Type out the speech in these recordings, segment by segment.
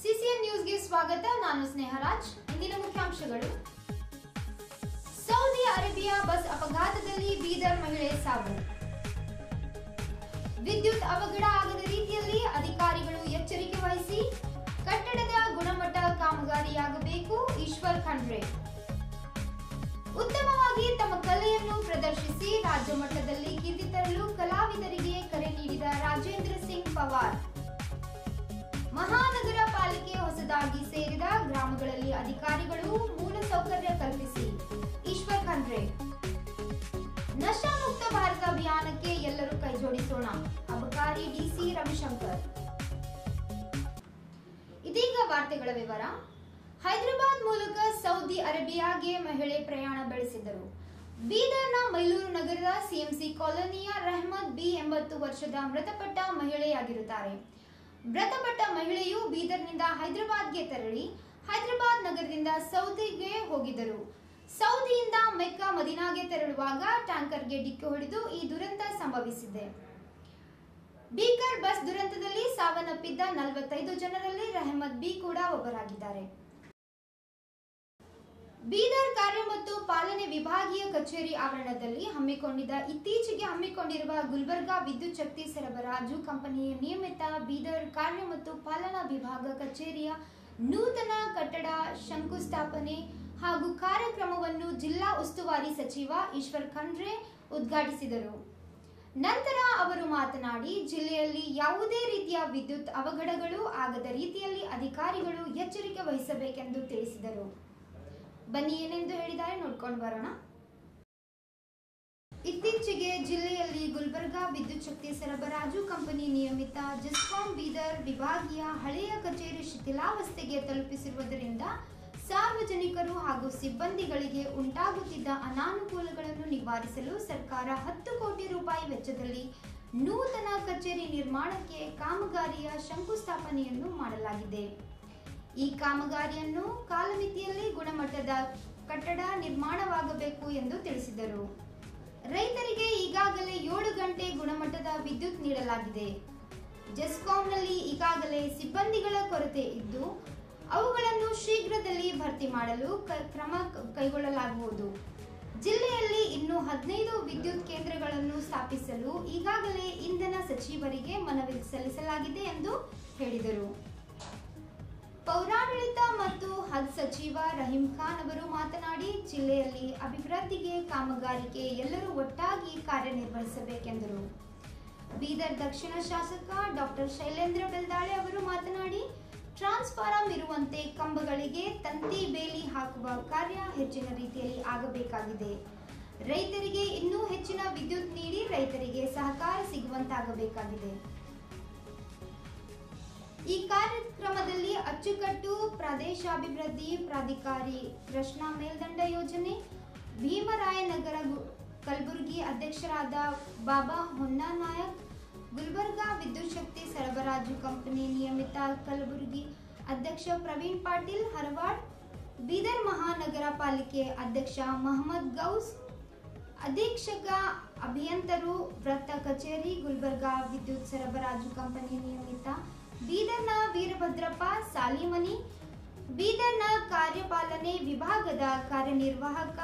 CCN ನ್ಯೂಸ್ಗೆ ಸ್ವಾಗತ. ನಾನು ಸ್ನೇಹರಾಜ್. ಇಂದಿನ ಮುಖ್ಯಾಂಶಗಳು: ಸೌದಿ ಅರೇಬಿಯಾ ಬಸ್ ಅಪಘಾತದಲ್ಲಿ ಬೀದರ್ ಮಹಿಳೆ ಸಾವು. ವಿದ್ಯುತ್ ಅವಘಡ ಆಗದ ರೀತಿಯಲ್ಲಿ ಅಧಿಕಾರಿಗಳು ಎಚ್ಚರಿಕೆ ವಹಿಸಿ. ಕಟ್ಟಡದ ಗುಣಮಟ್ಟ ಕಾಮಗಾರಿಯಾಗಬೇಕು. ಈಶ್ವರ್ ಖಂಡ್ರೆ. ಉತ್ತಮವಾಗಿ ತಮ್ಮ ಕಲೆಯನ್ನು ಪ್ರದರ್ಶಿಸಿ ರಾಜ್ಯ ಮಟ್ಟದಲ್ಲಿ ಕೀರ್ತಿ ತರಲು ಕಲಾವಿದರಿಗೆ ಕರೆ ನೀಡಿದ ರಾಜೇಂದ್ರ ಸಿಂಗ್ ಪವಾರ್. ಮಹಾನಗರ ಪಾಲಿಕೆ ಹೊಸದಾಗಿ ಸೇರಿದ ಗ್ರಾಮಗಳಲ್ಲಿ ಅಧಿಕಾರಿಗಳು ಮೂಲಸೌಕರ್ಯ ಕಲ್ಪಿಸಿ. ಈಶ್ವರ್ ಖಂಡ್ರೆ. ನಶಾ ಮುಕ್ತ ಭಾರತ ಅಭಿಯಾನಕ್ಕೆ ಎಲ್ಲರೂ ಕೈಜೋಡಿಸೋಣ. ಅಬಕಾರಿ ಡಿಸಿ ರವಿಶಂಕರ್. ಇದೀಗ ವಾರ್ತೆಗಳ ವಿವರ. ಹೈದರಾಬಾದ್ ಮೂಲಕ ಸೌದಿ ಅರೇಬಿಯಾಗೆ ಮಹಿಳೆ ಪ್ರಯಾಣ ಬೆಳೆಸಿದರು. ಬೀದರ್ನ ಮೈಲೂರು ನಗರದ ಸಿಎಂಸಿ ಕಾಲೋನಿಯ ರೆಹಮತ್ ಬಿ 80 ವರ್ಷದ ಮೃತಪಟ್ಟ ಮಹಿಳೆಯಾಗಿರುತ್ತಾರೆ. ಮೃತಪಟ್ಟ ಮಹಿಳೆಯು ಬೀದರ್ನಿಂದ ಹೈದರಾಬಾದ್ಗೆ ತೆರಳಿ ಹೈದರಾಬಾದ್ ನಗರದಿಂದ ಸೌದಿಗೆ ಹೋಗಿದ್ದರು. ಸೌದಿಯಿಂದ ಮೆಕ್ಕಾ ಮದೀನಾಗೆ ತೆರಳುವಾಗ ಟ್ಯಾಂಕರ್ಗೆ ಡಿಕ್ಕಿ ಹೊಡೆದು ಈ ದುರಂತ ಸಂಭವಿಸಿದೆ. ಭೀಕರ್ ಬಸ್ ದುರಂತದಲ್ಲಿ ಸಾವನ್ನಪ್ಪಿದ್ದ 45 ಜನರಲ್ಲಿ ರೆಹಮತ್ ಬಿ ಕೂಡ ಒಬ್ಬರಾಗಿದ್ದಾರೆ. ಬೀದರ್ ಕಾರ್ಯ ಮತ್ತು ಪಾಲನೆ ವಿಭಾಗೀಯ ಕಚೇರಿ ಆವರಣದಲ್ಲಿ ಇತ್ತೀಚೆಗೆ ಹಮ್ಮಿಕೊಂಡಿರುವ ಗುಲ್ಬರ್ಗಾ ವಿದ್ಯುತ್ ಶಕ್ತಿ ಸರಬರಾಜು ಕಂಪನಿಯ ನಿಯಮಿತ ಬೀದರ್ ಕಾರ್ಯ ಮತ್ತು ಪಾಲನಾ ವಿಭಾಗ ಕಚೇರಿಯ ನೂತನ ಕಟ್ಟಡ ಶಂಕುಸ್ಥಾಪನೆ ಹಾಗೂ ಕಾರ್ಯಕ್ರಮವನ್ನು ಜಿಲ್ಲಾ ಉಸ್ತುವಾರಿ ಸಚಿವ ಈಶ್ವರ್ ಖಂಡ್ರೆ ಉದ್ಘಾಟಿಸಿದರು. ನಂತರ ಅವರು ಮಾತನಾಡಿ, ಜಿಲ್ಲೆಯಲ್ಲಿ ಯಾವುದೇ ರೀತಿಯ ವಿದ್ಯುತ್ ಅವಘಡಗಳು ಆಗದ ರೀತಿಯಲ್ಲಿ ಅಧಿಕಾರಿಗಳು ಎಚ್ಚರಿಕೆ ವಹಿಸಬೇಕೆಂದು ತಿಳಿಸಿದರು. ಬನ್ನಿ ಏನೆಂದು ಹೇಳಿದ್ದಾರೆ ನೋಡ್ಕೊಂಡು ಬರೋಣ. ಇತ್ತೀಚೆಗೆ ಜಿಲ್ಲೆಯಲ್ಲಿ ಗುಲ್ಬರ್ಗಾ ವಿದ್ಯುತ್ ಶಕ್ತಿ ಸರಬರಾಜು ಕಂಪನಿ ನಿಯಮಿತ ಜೆಸ್ಕಾಂ ಬೀದರ್ ವಿಭಾಗೀಯ ಹಳೆಯ ಕಚೇರಿ ಶಿಥಿಲಾವಸ್ಥೆಗೆ ತಲುಪಿಸಿರುವುದರಿಂದ ಸಾರ್ವಜನಿಕರು ಹಾಗೂ ಸಿಬ್ಬಂದಿಗಳಿಗೆ ಉಂಟಾಗುತ್ತಿದ್ದ ಅನಾನುಕೂಲಗಳನ್ನು ನಿವಾರಿಸಲು ಸರ್ಕಾರ 10 ಕೋಟಿ ರೂಪಾಯಿ ವೆಚ್ಚದಲ್ಲಿ ನೂತನ ಕಚೇರಿ ನಿರ್ಮಾಣಕ್ಕೆ ಕಾಮಗಾರಿಯ ಶಂಕುಸ್ಥಾಪನೆಯನ್ನು ಮಾಡಲಾಗಿದೆ. ಈ ಕಾಮಗಾರಿಯನ್ನು ಕಾಲಮಿತಿಯಲ್ಲಿ ಗುಣಮಟ್ಟದ ಕಟ್ಟಡ ನಿರ್ಮಾಣವಾಗಬೇಕು ಎಂದು ತಿಳಿಸಿದರು. ರೈತರಿಗೆ ಈಗಾಗಲೇ 7 ಗಂಟೆ ಗುಣಮಟ್ಟದ ವಿದ್ಯುತ್ ನೀಡಲಾಗಿದೆ. ಜೆಸ್ಕಾಂನಲ್ಲಿ ಈಗಾಗಲೇ ಸಿಬ್ಬಂದಿಗಳ ಕೊರತೆ ಇದ್ದು ಅವುಗಳನ್ನು ಶೀಘ್ರದಲ್ಲಿ ಭರ್ತಿ ಮಾಡಲು ಕ್ರಮ ಕೈಗೊಳ್ಳಲಾಗುವುದು. ಜಿಲ್ಲೆಯಲ್ಲಿ ಇನ್ನೂ 15 ವಿದ್ಯುತ್ ಕೇಂದ್ರಗಳನ್ನು ಸ್ಥಾಪಿಸಲು ಈಗಾಗಲೇ ಇಂಧನ ಸಚಿವರಿಗೆ ಮನವಿ ಸಲ್ಲಿಸಲಾಗಿದೆ ಎಂದು ಹೇಳಿದರು. ಪೌರಾಡಳಿತ ಮತ್ತು ಹಜ್ ಸಚಿವ ರಹೀಂ ಖಾನ್ ಅವರು ಮಾತನಾಡಿ, ಜಿಲ್ಲೆಯಲ್ಲಿ ಅಭಿವೃದ್ಧಿಗೆ ಕಾಮಗಾರಿಗೆ ಎಲ್ಲರೂ ಒಟ್ಟಾಗಿ ಕಾರ್ಯನಿರ್ವಹಿಸಬೇಕೆಂದರು. ಬೀದರ್ ದಕ್ಷಿಣ ಶಾಸಕ ಡಾಕ್ಟರ್ ಶೈಲೇಂದ್ರ ಬೆಲ್ದಾಳೆ ಅವರು ಮಾತನಾಡಿ, ಟ್ರಾನ್ಸ್ಫಾರಂ ಇರುವಂತೆ ಕಂಬಗಳಿಗೆ ತಂತಿ ಬೇಲಿ ಹಾಕುವ ಕಾರ್ಯ ಹೆಚ್ಚಿನ ರೀತಿಯಲ್ಲಿ ಆಗಬೇಕಾಗಿದೆ. ರೈತರಿಗೆ ಇನ್ನೂ ಹೆಚ್ಚಿನ ವಿದ್ಯುತ್ ನೀಡಿ ರೈತರಿಗೆ ಸಹಕಾರ ಸಿಗುವಂತಾಗಬೇಕಾಗಿದೆ. ಈ ಕಾರ್ಯಕ್ರಮದಲ್ಲಿ ಅಚ್ಚುಕಟ್ಟು ಪ್ರದೇಶಾಭಿವೃದ್ಧಿ ಪ್ರಾಧಿಕಾರಿ ಕೃಷ್ಣಾ ಮೇಲ್ದಂಡ ಯೋಜನೆ, ಭೀಮರಾಯನಗರ ಕಲಬುರಗಿ ಅಧ್ಯಕ್ಷರಾದ ಬಾಬಾ ಹೊನ್ನನಾಯಕ್, ಗುಲ್ಬರ್ಗಾ ವಿದ್ಯುತ್ ಶಕ್ತಿ ಸರಬರಾಜು ಕಂಪನಿ ನಿಯಮಿತ ಕಲಬುರಗಿ ಅಧ್ಯಕ್ಷ ಪ್ರವೀಣ್ ಪಾಟೀಲ್ ಹರವಾಡ್, ಬೀದರ್ ಮಹಾನಗರ ಪಾಲಿಕೆ ಅಧ್ಯಕ್ಷ ಮಹಮ್ಮದ್ ಗೌಸ್, ಅಧೀಕ್ಷಕ ಅಭಿಯಂತರು, ವೃತ್ತ ಕಚೇರಿ ಗುಲ್ಬರ್ಗಾ ವಿದ್ಯುತ್ ಸರಬರಾಜು ಕಂಪನಿ ನಿಯಮಿತ ಬೀದರ್ನ ವೀರಭದ್ರಪ್ಪ ಸಾಲಿಮನಿ, ಬೀದರ್ನ ಕಾರ್ಯಪಾಲನೆ ವಿಭಾಗದ ಕಾರ್ಯನಿರ್ವಾಹಕ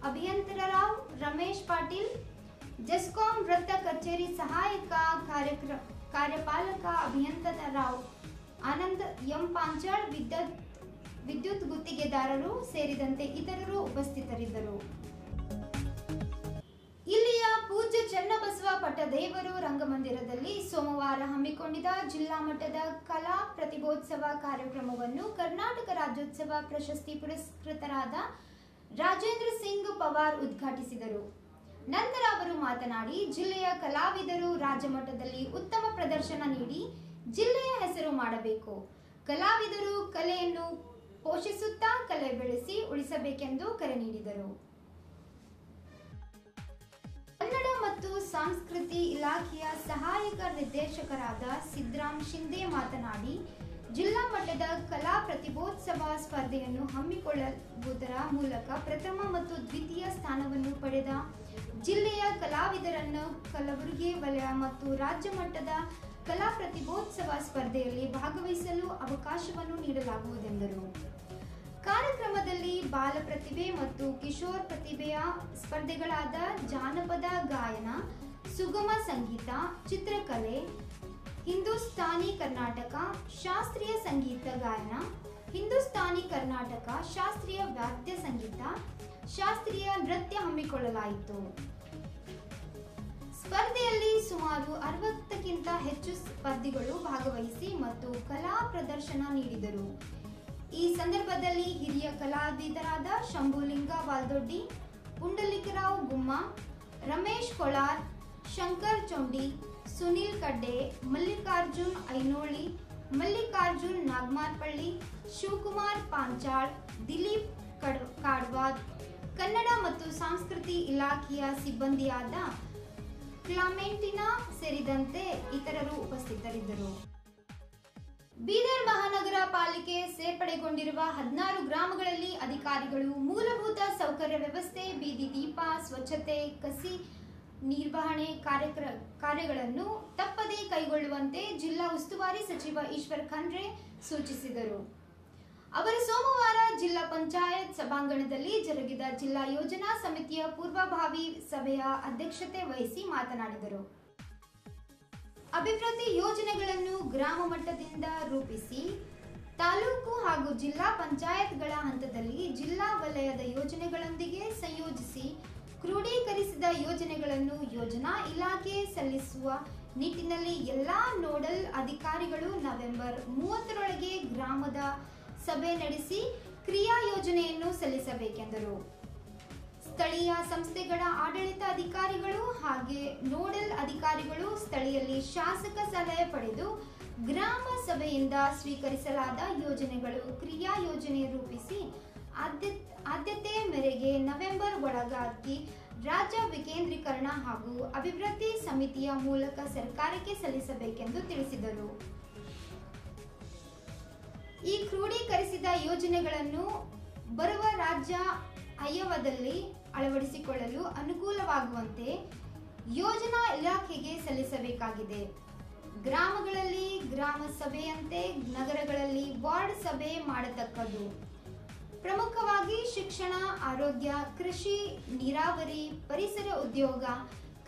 ಅಭಿಯಂತರರಾವ್ ರಮೇಶ್ ಪಾಟೀಲ್, ಜೆಸ್ಕಾಂ ವೃತ್ತ ಕಚೇರಿ ಸಹಾಯಕ ಕಾರ್ಯಪಾಲಕ ಅಭಿಯಂತರರಾವ್ ಆನಂದ್ ಎಂ ಪಾಂಚಾಳ್, ವಿದ್ಯುತ್ ಗುತ್ತಿಗೆದಾರರು ಸೇರಿದಂತೆ ಇತರರು ಉಪಸ್ಥಿತರಿದ್ದರು. ಇಲ್ಲಿಯ ಪೂಜ್ಯ ಚನ್ನಬಸವ ಪಟ್ಟದೇವರು ರಂಗಮಂದಿರದಲ್ಲಿ ಸೋಮವಾರ ಹಮ್ಮಿಕೊಂಡಿದ್ದ ಜಿಲ್ಲಾ ಮಟ್ಟದ ಕಲಾ ಪ್ರತಿಭೋತ್ಸವ ಕಾರ್ಯಕ್ರಮವನ್ನು ಕರ್ನಾಟಕ ರಾಜ್ಯೋತ್ಸವ ಪ್ರಶಸ್ತಿ ಪುರಸ್ಕೃತರಾದ ರಾಜೇಂದ್ರ ಸಿಂಗ್ ಪವಾರ್ ಉದ್ಘಾಟಿಸಿದರು. ನಂತರ ಅವರು ಮಾತನಾಡಿ, ಜಿಲ್ಲೆಯ ಕಲಾವಿದರು ರಾಜ್ಯ ಮಟ್ಟದಲ್ಲಿ ಉತ್ತಮ ಪ್ರದರ್ಶನ ನೀಡಿ ಜಿಲ್ಲೆಯ ಹೆಸರು ಮಾಡಬೇಕು. ಕಲಾವಿದರು ಕಲೆಯನ್ನು ಪೋಷಿಸುತ್ತಾ ಕಲೆ ಬೆಳೆಸಿ ಉಳಿಸಬೇಕೆಂದು ಕರೆ ನೀಡಿದರು. ಕನ್ನಡ ಮತ್ತು ಸಂಸ್ಕೃತಿ ಇಲಾಖೆಯ ಸಹಾಯಕ ನಿರ್ದೇಶಕರಾದ ಸಿದ್ರಾಮ್ ಶಿಂದೆ ಮಾತನಾಡಿ, ಜಿಲ್ಲಾ ಮಟ್ಟದ ಕಲಾ ಪ್ರತಿಭೋತ್ಸವ ಸ್ಪರ್ಧೆಯನ್ನು ಹಮ್ಮಿಕೊಳ್ಳುವುದರ ಮೂಲಕ ಪ್ರಥಮ ಮತ್ತು ದ್ವಿತೀಯ ಸ್ಥಾನವನ್ನು ಪಡೆದ ಜಿಲ್ಲೆಯ ಕಲಾವಿದರನ್ನು ಕಲಬುರಗಿ ವಲಯ ಮತ್ತು ರಾಜ್ಯ ಮಟ್ಟದ ಕಲಾ ಪ್ರತಿಭೋತ್ಸವ ಸ್ಪರ್ಧೆಯಲ್ಲಿ ಭಾಗವಹಿಸಲು ಅವಕಾಶವನ್ನು ನೀಡಲಾಗುವುದೆಂದರು. ಕಾರ್ಯಕ್ರಮದಲ್ಲಿ ಬಾಲ ಪ್ರತಿಭೆ ಮತ್ತು ಕಿಶೋರ್ ಪ್ರತಿಭೆಯ ಸ್ಪರ್ಧೆಗಳಾದ ಜಾನಪದ ಗಾಯನ, ಸುಗಮ ಸಂಗೀತ, ಚಿತ್ರಕಲೆ, ಹಿಂದೂಸ್ತಾನಿ ಕರ್ನಾಟಕ, ಶಾಸ್ತ್ರೀಯ ಸಂಗೀತ ಗಾಯನ, ಹಿಂದೂಸ್ತಾನಿ ಕರ್ನಾಟಕ, ಶಾಸ್ತ್ರೀಯ ವಾದ್ಯ ಸಂಗೀತ, ಶಾಸ್ತ್ರೀಯ ನೃತ್ಯ ಹಮ್ಮಿಕೊಳ್ಳಲಾಯಿತು. ಸ್ಪರ್ಧೆಯಲ್ಲಿ ಸುಮಾರು 60ಕ್ಕಿಂತ ಹೆಚ್ಚು ಸ್ಪರ್ಧಿಗಳು ಭಾಗವಹಿಸಿ ಮತ್ತು ಕಲಾ ಪ್ರದರ್ಶನ ನೀಡಿದರು. ಈ ಸಂದರ್ಭದಲ್ಲಿ ಹಿರಿಯ ಕಲಾವಿದರಾದ ಶಂಭುಲಿಂಗ ವಾಲ್ದೊಡ್ಡಿ, ಪುಂಡಲಿಕರಾವ್ ಗುಮ್ಮ, ರಮೇಶ್ ಕೊಳಾರ್, ಶಂಕರ್ ಚೊಂಡಿ, ಸುನೀಲ್ ಕಡ್ಡೆ, ಮಲ್ಲಿಕಾರ್ಜುನ್ ಐನೋಳಿ, ಮಲ್ಲಿಕಾರ್ಜುನ್ ನಾಗಮಾರ್ಪಳ್ಳಿ, ಶಿವಕುಮಾರ್ ಪಾಂಚಾಳ್, ದಿಲೀಪ್ ಕಾಡ್ವಾದ್, ಕನ್ನಡ ಮತ್ತು ಸಂಸ್ಕೃತಿ ಇಲಾಖೆಯ ಸಿಬ್ಬಂದಿಯಾದ ಕ್ಲಾಮೆಂಟಿನಾ ಸೇರಿದಂತೆ ಇತರರು ಉಪಸ್ಥಿತರಿದ್ದರು. ಬೀದರ್ ಮಹಾನಗರ ಪಾಲಿಕೆ ಸೇರ್ಪಡೆಗೊಂಡಿರುವ 16 ಗ್ರಾಮಗಳಲ್ಲಿ ಅಧಿಕಾರಿಗಳು ಮೂಲಭೂತ ಸೌಕರ್ಯ ವ್ಯವಸ್ಥೆ, ಬೀದಿ ದೀಪ, ಸ್ವಚ್ಛತೆ, ಕಸಿ ನಿರ್ವಹಣೆ ಕಾರ್ಯಗಳನ್ನು ತಪ್ಪದೇ ಕೈಗೊಳ್ಳುವಂತೆ ಜಿಲ್ಲಾ ಉಸ್ತುವಾರಿ ಸಚಿವ ಈಶ್ವರ್ ಖಂಡ್ರೆ ಸೂಚಿಸಿದರು. ಅವರು ಸೋಮವಾರ ಜಿಲ್ಲಾ ಪಂಚಾಯತ್ ಸಭಾಂಗಣದಲ್ಲಿ ಜರುಗಿದ ಜಿಲ್ಲಾ ಯೋಜನಾ ಸಮಿತಿಯ ಪೂರ್ವಭಾವಿ ಸಭೆಯ ಅಧ್ಯಕ್ಷತೆ ವಹಿಸಿ ಮಾತನಾಡಿದರು. ಅಭಿವೃದ್ಧಿ ಯೋಜನೆಗಳನ್ನು ಗ್ರಾಮ ಮಟ್ಟದಿಂದ ರೂಪಿಸಿ ತಾಲೂಕು ಹಾಗೂ ಜಿಲ್ಲಾ ಪಂಚಾಯತ್ಗಳ ಹಂತದಲ್ಲಿ ಜಿಲ್ಲಾ ವಲಯದ ಯೋಜನೆಗಳೊಂದಿಗೆ ಸಂಯೋಜಿಸಿ ಕ್ರೋಢೀಕರಿಸಿದ ಯೋಜನೆಗಳನ್ನು ಯೋಜನಾ ಇಲಾಖೆ ಸಲ್ಲಿಸುವ ನಿಟ್ಟಿನಲ್ಲಿ ಎಲ್ಲಾ ನೋಡಲ್ ಅಧಿಕಾರಿಗಳು ನವೆಂಬರ್ 30ರೊಳಗೆ ಗ್ರಾಮದ ಸಭೆ ನಡೆಸಿ ಕ್ರಿಯಾ ಯೋಜನೆಯನ್ನು ಸಲ್ಲಿಸಬೇಕೆಂದರು. ಸ್ಥಳೀಯ ಸಂಸ್ಥೆಗಳ ಆಡಳಿತ ಅಧಿಕಾರಿಗಳು ಹಾಗೆ ನೋಡಲ್ ಅಧಿಕಾರಿಗಳು ಸ್ಥಳೀಯಲ್ಲಿ ಶಾಸಕ ಸಲಹೆ ಪಡೆದು ಗ್ರಾಮ ಸಭೆಯಿಂದ ಸ್ವೀಕರಿಸಲಾದ ಯೋಜನೆಗಳು ಕ್ರಿಯಾ ಯೋಜನೆ ರೂಪಿಸಿ ಆದ್ಯತೆ ಮೇರೆಗೆ ನವೆಂಬರ್ ಒಳಗಾಗಿ ರಾಜ್ಯ ವಿಕೇಂದ್ರೀಕರಣ ಹಾಗೂ ಅಭಿವೃದ್ಧಿ ಸಮಿತಿಯ ಮೂಲಕ ಸರ್ಕಾರಕ್ಕೆ ಸಲ್ಲಿಸಬೇಕೆಂದು ತಿಳಿಸಿದರು. ಈ ಕ್ರೋಢೀಕರಿಸಿದ ಯೋಜನೆಗಳನ್ನು ಬರುವ ರಾಜ್ಯ ಆಯವ್ಯಯದಲ್ಲಿ ಅಳವಡಿಸಿಕೊಳ್ಳಲು ಅನುಕೂಲವಾಗುವಂತೆ ಯೋಜನಾ ಇಲಾಖೆಗೆ ಸಲ್ಲಿಸಬೇಕಾಗಿದೆ. ಗ್ರಾಮಗಳಲ್ಲಿ ಗ್ರಾಮ ಸಭೆಯಂತೆ ನಗರಗಳಲ್ಲಿ ವಾರ್ಡ್ ಸಭೆ ಮಾಡತಕ್ಕದ್ದು. ಪ್ರಮುಖವಾಗಿ ಶಿಕ್ಷಣ, ಆರೋಗ್ಯ, ಕೃಷಿ, ನೀರಾವರಿ, ಪರಿಸರ, ಉದ್ಯೋಗ,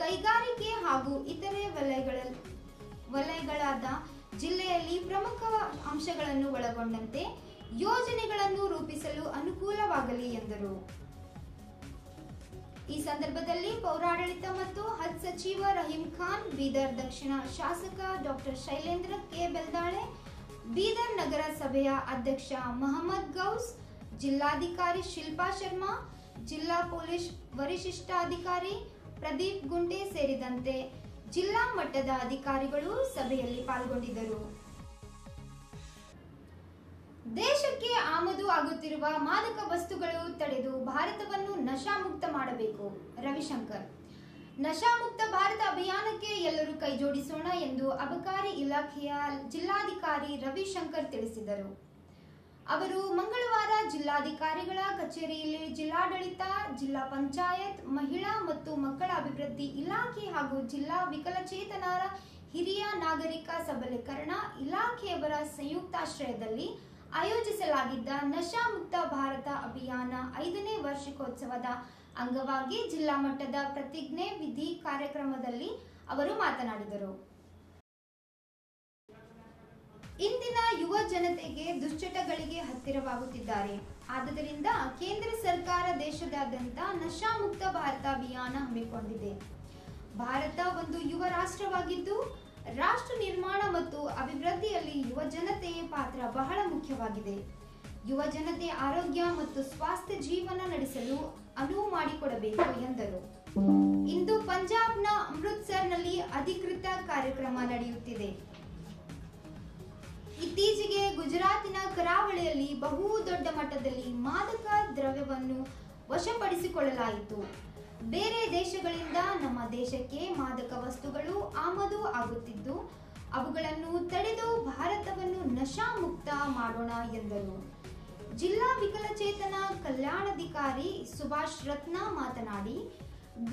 ಕೈಗಾರಿಕೆ ಹಾಗೂ ಇತರೆ ವಲಯಗಳಾದ ಜಿಲ್ಲೆಯಲ್ಲಿ ಪ್ರಮುಖ ಅಂಶಗಳನ್ನು ಒಳಗೊಂಡಂತೆ ಯೋಜನೆಗಳನ್ನು ರೂಪಿಸಲು ಅನುಕೂಲವಾಗಲಿ ಎಂದರು. ಈ ಸಂದರ್ಭದಲ್ಲಿ ಪೌರಾಡಳಿತ ಮತ್ತು ಹಜ್ ಸಚಿವ ರಹೀಂ ಖಾನ್, ಬೀದರ್ ದಕ್ಷಿಣ ಶಾಸಕ ಡಾಕ್ಟರ್ ಶೈಲೇಂದ್ರ ಕೆ ಬೆಲ್ದಾಳೆ, ಬೀದರ್ ನಗರ ಸಭೆಯ ಅಧ್ಯಕ್ಷ ಮಹಮ್ಮದ್ ಗೌಸ್, ಜಿಲ್ಲಾಧಿಕಾರಿ ಶಿಲ್ಪಾ ಶರ್ಮಾ, ಜಿಲ್ಲಾ ಪೊಲೀಸ್ ವರಿಷ್ಠಾಧಿಕಾರಿ ಪ್ರದೀಪ್ ಗುಂಡೆ ಸೇರಿದಂತೆ ಜಿಲ್ಲಾ ಮಟ್ಟದ ಅಧಿಕಾರಿಗಳು ಸಭೆಯಲ್ಲಿ ಪಾಲ್ಗೊಂಡಿದ್ದರು. ದೇಶಕ್ಕೆ ಆಮದು ಆಗುತ್ತಿರುವ ಮಾದಕ ವಸ್ತುಗಳು ತಡೆದು ಭಾರತವನ್ನು ನಶಾಮುಕ್ತ ಮಾಡಬೇಕು. ರವಿಶಂಕರ್. ನಶಾಮುಕ್ತ ಭಾರತ ಅಭಿಯಾನಕ್ಕೆ ಎಲ್ಲರೂ ಕೈಜೋಡಿಸೋಣ ಎಂದು ಅಬಕಾರಿ ಇಲಾಖೆಯ ಜಿಲ್ಲಾಧಿಕಾರಿ ರವಿಶಂಕರ್ ತಿಳಿಸಿದರು. ಅವರು ಮಂಗಳವಾರ ಜಿಲ್ಲಾಧಿಕಾರಿಗಳ ಕಚೇರಿಯಲ್ಲಿ ಜಿಲ್ಲಾಡಳಿತ, ಜಿಲ್ಲಾ ಪಂಚಾಯತ್, ಮಹಿಳಾ ಮತ್ತು ಮಕ್ಕಳ ಅಭಿವೃದ್ಧಿ ಇಲಾಖೆ ಹಾಗೂ ಜಿಲ್ಲಾ ವಿಕಲಚೇತನರ ಹಿರಿಯ ನಾಗರಿಕ ಸಬಲೀಕರಣ ಇಲಾಖೆಯವರ ಸಂಯುಕ್ತಾಶ್ರಯದಲ್ಲಿ ಆಯೋಜಿಸಲಾಗಿದ್ದ ನಶಾಮುಕ್ತ ಭಾರತ ಅಭಿಯಾನ 5ನೇ ವಾರ್ಷಿಕೋತ್ಸವದ ಅಂಗವಾಗಿ ಜಿಲ್ಲಾ ಮಟ್ಟದ ಪ್ರತಿಜ್ಞೆ ವಿಧಿ ಕಾರ್ಯಕ್ರಮದಲ್ಲಿ ಅವರು ಮಾತನಾಡಿದರು. ಇಂದಿನ ಯುವ ಜನತೆಗೆ ದುಶ್ಚಟಗಳಿಗೆ ಹತ್ತಿರವಾಗುತ್ತಿದ್ದಾರೆ. ಆದ್ದರಿಂದ ಕೇಂದ್ರ ಸರ್ಕಾರ ದೇಶದಾದ್ಯಂತ ನಶಾಮುಕ್ತ ಭಾರತ ಅಭಿಯಾನ ಹಮ್ಮಿಕೊಂಡಿದೆ. ಭಾರತ ಒಂದು ಯುವ ರಾಷ್ಟ್ರವಾಗಿದ್ದು ರಾಷ್ಟ್ರ ನಿರ್ಮಾಣ ಮತ್ತು ಅಭಿವೃದ್ಧಿಯಲ್ಲಿ ಯುವ ಜನತೆಯ ಪಾತ್ರ ಬಹಳ ಮುಖ್ಯವಾಗಿದೆ. ಯುವ ಜನತೆ ಆರೋಗ್ಯ ಮತ್ತು ಸ್ವಾಸ್ಥ್ಯ ಜೀವನ ನಡೆಸಲು ಅನುವು ಮಾಡಿಕೊಡಬೇಕು ಎಂದರು. ಇಂದು ಪಂಜಾಬ್ನ ಅಮೃತ್ಸರ್ನಲ್ಲಿ ಅಧಿಕೃತ ಕಾರ್ಯಕ್ರಮ ನಡೆಯುತ್ತಿದೆ. ಇತ್ತೀಚೆಗೆ ಗುಜರಾತಿನ ಕರಾವಳಿಯಲ್ಲಿ ಬಹು ದೊಡ್ಡ ಮಟ್ಟದಲ್ಲಿ ಮಾದಕ ದ್ರವ್ಯವನ್ನು ವಶಪಡಿಸಿಕೊಳ್ಳಲಾಯಿತು. ಬೇರೆ ದೇಶಗಳಿಂದ ನಮ್ಮ ದೇಶಕ್ಕೆ ಮಾದಕ ವಸ್ತುಗಳು ಆಮದು ಆಗುತ್ತಿದ್ದು ಅವುಗಳನ್ನು ತಡೆದು ಭಾರತವನ್ನು ನಶಾಮುಕ್ತ ಮಾಡೋಣ ಎಂದರು. ಜಿಲ್ಲಾ ವಿಕಲಚೇತನ ಕಲ್ಯಾಣಾಧಿಕಾರಿ ಸುಭಾಷ್ ರತ್ನ ಮಾತನಾಡಿ,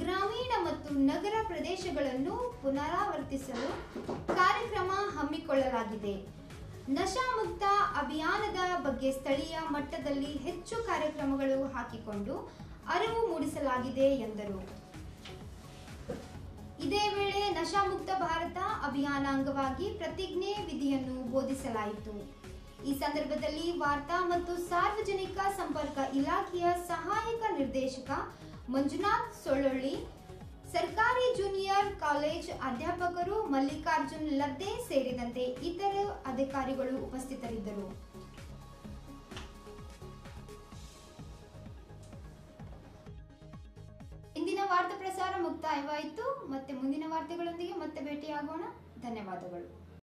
ಗ್ರಾಮೀಣ ಮತ್ತು ನಗರ ಪ್ರದೇಶಗಳನ್ನು ಪುನರಾವರ್ತಿಸಲು ಕಾರ್ಯಕ್ರಮ ಹಮ್ಮಿಕೊಳ್ಳಲಾಗಿದೆ. ನಶಾ ಮುಕ್ತ ಅಭಿಯಾನದ ಬಗ್ಗೆ ಸ್ಥಳೀಯ ಮಟ್ಟದಲ್ಲಿ ಹೆಚ್ಚು ಕಾರ್ಯಕ್ರಮಗಳು ಹಾಕಿಕೊಂಡು ಅರಿವು ಮೂಡಿಸಲಾಗಿದೆ ಎಂದರು. ಇದೇ ವೇಳೆ ನಶಾಮುಕ್ತ ಭಾರತ ಅಭಿಯಾನ ಅಂಗವಾಗಿ ಪ್ರತಿಜ್ಞೆ ವಿಧಿಯನ್ನು ಬೋಧಿಸಲಾಯಿತು. ಈ ಸಂದರ್ಭದಲ್ಲಿ ವಾರ್ತಾ ಮತ್ತು ಸಾರ್ವಜನಿಕ ಸಂಪರ್ಕ ಇಲಾಖೆಯ ಸಹಾಯಕ ನಿರ್ದೇಶಕ ಮಂಜುನಾಥ್ ಸೊಳ್ಳೊಳ್ಳಿ, ಸರ್ಕಾರಿ ಜೂನಿಯರ್ ಕಾಲೇಜ್ ಅಧ್ಯಾಪಕರು ಮಲ್ಲಿಕಾರ್ಜುನ್ ಲದ್ದೆ ಸೇರಿದಂತೆ ಇತರ ಅಧಿಕಾರಿಗಳು ಉಪಸ್ಥಿತರಿದ್ದರು. ಇಂದಿನ ವಾರ್ತಾ ಪ್ರಸಾರ ಮುಕ್ತಾಯವಾಯಿತು. ಮತ್ತೆ ಮುಂದಿನ ವಾರ್ತೆಗಳೊಂದಿಗೆ ಮತ್ತೆ ಭೇಟಿಯಾಗೋಣ. ಧನ್ಯವಾದಗಳು.